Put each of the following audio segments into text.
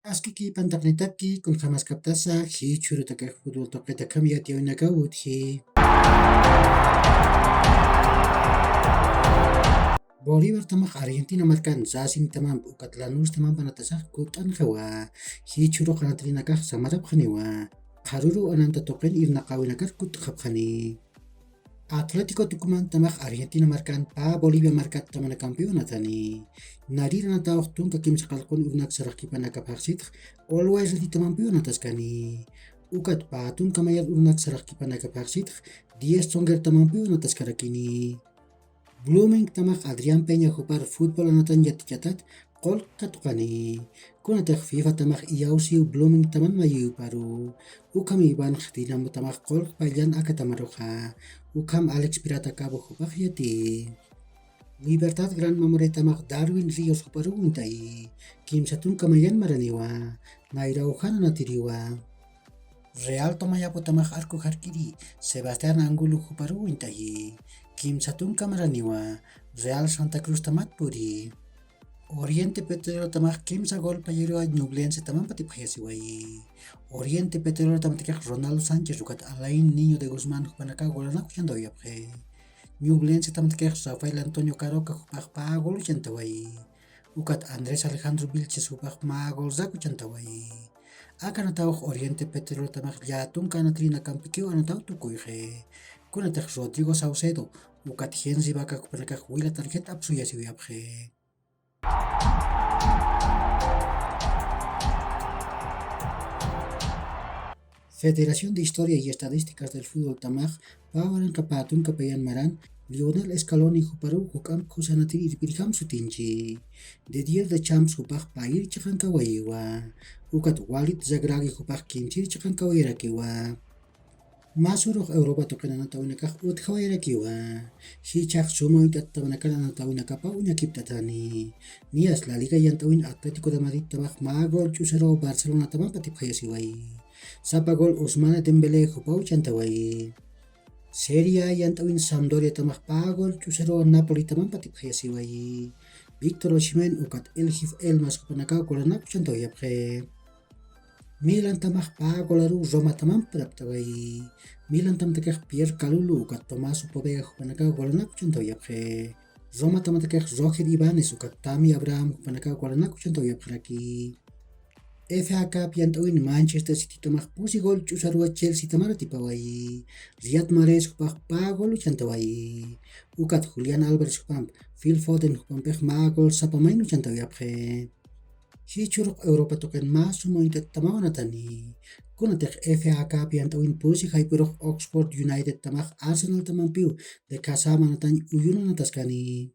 Askiki pantaknitaki kun jamas kaptasa hi churutaka fútbol toqueta cambiat yawnaka hi Bolívar tamaq Argentina marcan zasin tamam ukatlanus tamam panatasaq kutan jawa hi churu qanatrinakaq samarap qhaniwa qaruru ananta toqen irnaqawinakaq kut qabqani Atlético Tucumán tamaq Argentina marcan pa Bolivia marcat tamana campeonatani narirana tawaq tunka kimsa qalqun urnak saraq kipanaka paqsitq always lati campeonataskani ukat patun kamayal urnak saraq kipanaka paqsitq 10 songer campeonataskarakini Blooming tamaq Adrián Peña jupar fútbol anatan yatichatat qol katuqani kunataq FIFA tamaq iyawsiw Blooming taman mayu paru ukam Iván Dinamo tamaq qol payllan akatamaruqa ukam Alex Pirata Cabo jupaq yati Libertad Gran Mamore tamaq Darwin Ríos juparu untai kimsatun kamayan maraniwa nairauhan natiriwa Real Tomayapo tamaq Arco Jarquiri Sebastián Angulo juparu untai Kimsatun Camaraniwa, Real Santa Cruz tamat puri. Oriente Petrolero tamak kimsa gol payero Ñublense taman patipajasiwai. Oriente Petrolero tamatikak Ronaldo Sánchez rukat Alain Niño de Guzmán jupanaka golana kuchando yapje. Ñublense tamatikak Rafael Antonio Caroca jupak pa gol chantawai. Ukat Andrés Alejandro Vilches jupak ma gol zaku chantawai. Akan atawak Oriente Petrolero tamak yatun kanatrina kampikiw anataw tukuyje. Kunatak Rodrigo Saucedo ukat Henry Vaca kupanakaq wila tarjeta apsuyasiwiyapje. Federación de Historia y Estadísticas del Fútbol Tamaj, Pawaran Kapatun Kapayan Maran, Lionel Scaloni Juparu Hukam Kusanatiri Irpirham Sutinchi, de Dier de Champs Hupaj Pair Chakankawayiwa, Ukat Walid Zagragi Hupaj Kimchir Chakankawairakiwa. Masuruq Europa toqinanatawinakaq utqhawayrakiwa hichaq sumaytattamanakaranatawinakapa uñakiptatani nias La Liga yantawin Atlético de Madrid tamaq ma gol chusero Barcelona tamaq patipqayasiway sapa gol Ousmane Dembélé hupaw chantaway Serie A yantawin Sampdoria tamaq pa gol chusero Napoli tamaq patipqayasiway Víctor Osimhen ukat Elgif Elmas hupanaka golanaku chantawayapqe Milan tamaq pa golaru Roma tamam praptaway Milan tamtakaq Pierre Kalulu ukat Tomás Povega hupanaka golanaku chantawayapqe Roma tamatakaq Roger Ibanez ukat Tammy Abraham hupanaka golanaku chantawayapqraki FA Cup yantawin Manchester City tamaq pusi gol chusarua Chelsea tamara tipaway Riyad Mahrez hupaq pa gol chantaway ukat Julián Álvarez hupam Phil Foden hupampaq ma gol sapamaynu chantawayapqe Hichuruk Europa token mas sumointet tamawanatani. Kunatek FA Cup yantawin pusi haipuruk Oxford United tamak Arsenal tamampiu de kasamanatan uyunanataskani.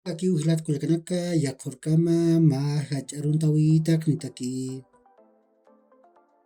Aki uhlat kulekanaka yakforkama ma hacharuntawi taknitaki.